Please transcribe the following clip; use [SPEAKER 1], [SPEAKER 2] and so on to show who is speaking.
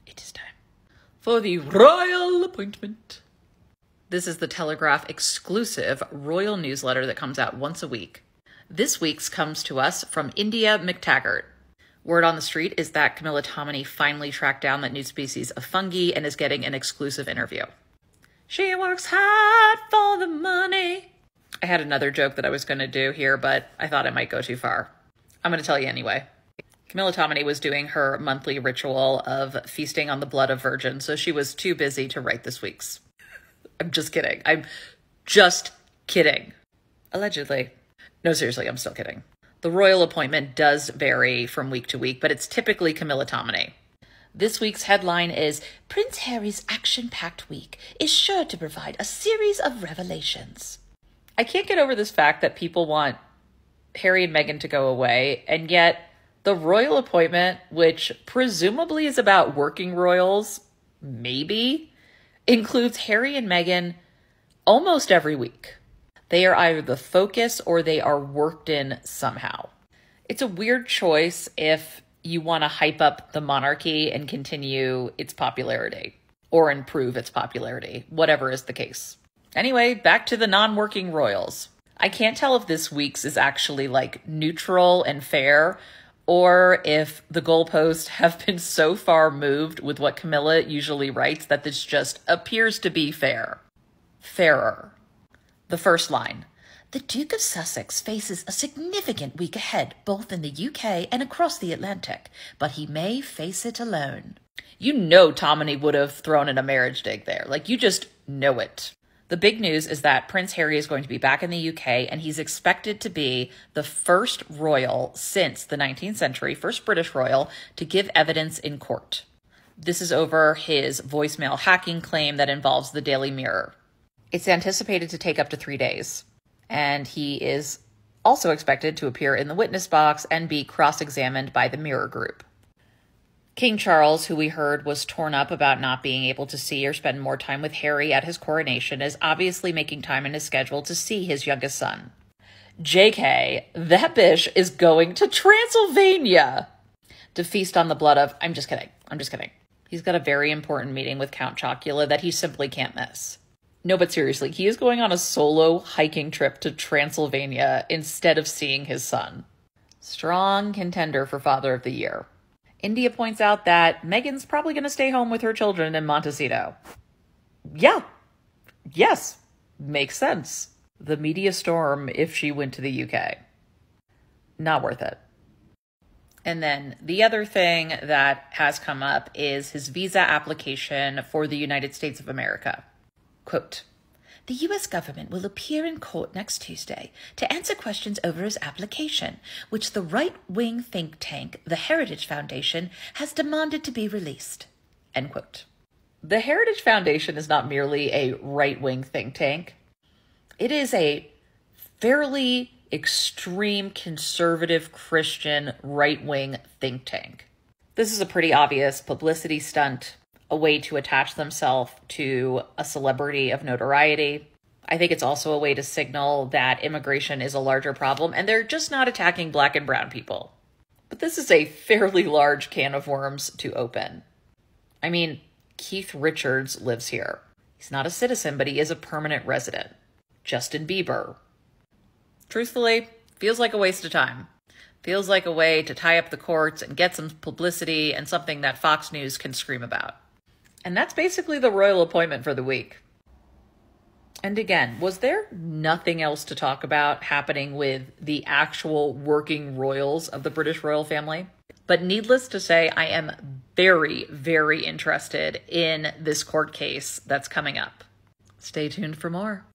[SPEAKER 1] It is time for the royal appointment. This is the Telegraph exclusive royal newsletter that comes out once a week. This week's comes to us from India McTaggart. Word on the street is that Camilla Tominey finally tracked down that new species of fungi and is getting an exclusive interview. She works hard for the money. I had another joke that I was going to do here, but I thought it might go too far. I'm going to tell you anyway. Camilla Tominey was doing her monthly ritual of feasting on the blood of virgins, so she was too busy to write this week's. I'm just kidding. I'm just kidding. Allegedly. No, seriously, I'm still kidding. The royal appointment does vary from week to week, but it's typically Camilla Tominey. This week's headline is, Prince Harry's action-packed week is sure to provide a series of revelations. I can't get over this fact that people want Harry and Meghan to go away, and yet the royal appointment, which presumably is about working royals, maybe, includes Harry and Meghan almost every week. They are either the focus or they are worked in somehow. It's a weird choice if you want to hype up the monarchy and continue its popularity or improve its popularity, whatever is the case. Anyway, back to the non-working royals. I can't tell if this week's is actually like neutral and fair or if the goalposts have been so far moved with what Camilla usually writes that this just appears to be fair. Fairer. The first line. The Duke of Sussex faces a significant week ahead, both in the UK and across the Atlantic, but he may face it alone. You know Tominey would have thrown in a marriage dig there. Like, you just know it. The big news is that Prince Harry is going to be back in the UK, and he's expected to be the first royal since the 19th century, first British royal, to give evidence in court. This is over his voicemail hacking claim that involves the Daily Mirror. It's anticipated to take up to 3 days, and he is also expected to appear in the witness box and be cross-examined by the Mirror Group. King Charles, who we heard was torn up about not being able to see or spend more time with Harry at his coronation, is obviously making time in his schedule to see his youngest son. JK, that bitch is going to Transylvania to feast on the blood of... I'm just kidding. He's got a very important meeting with Count Chocula that he simply can't miss. No, but seriously, he is going on a solo hiking trip to Transylvania instead of seeing his son. Strong contender for Father of the Year. India points out that Meghan's probably going to stay home with her children in Montecito. Yeah. Yes. Makes sense. The media storm if she went to the UK. Not worth it. And then the other thing that has come up is his visa application for the United States of America. Quote, the U.S. government will appear in court next Tuesday to answer questions over his application, which the right-wing think tank, the Heritage Foundation, has demanded to be released. End quote. The Heritage Foundation is not merely a right-wing think tank. It is a fairly extreme conservative Christian right-wing think tank. This is a pretty obvious publicity stunt, a way to attach themselves to a celebrity of notoriety. I think it's also a way to signal that immigration is a larger problem and they're just not attacking Black and brown people. But this is a fairly large can of worms to open. I mean, Keith Richards lives here. He's not a citizen, but he is a permanent resident. Justin Bieber. Truthfully, feels like a waste of time. Feels like a way to tie up the courts and get some publicity and something that Fox News can scream about. And that's basically the royal appointment for the week. And again, was there nothing else to talk about happening with the actual working royals of the British royal family? But needless to say, I am very, very interested in this court case that's coming up. Stay tuned for more.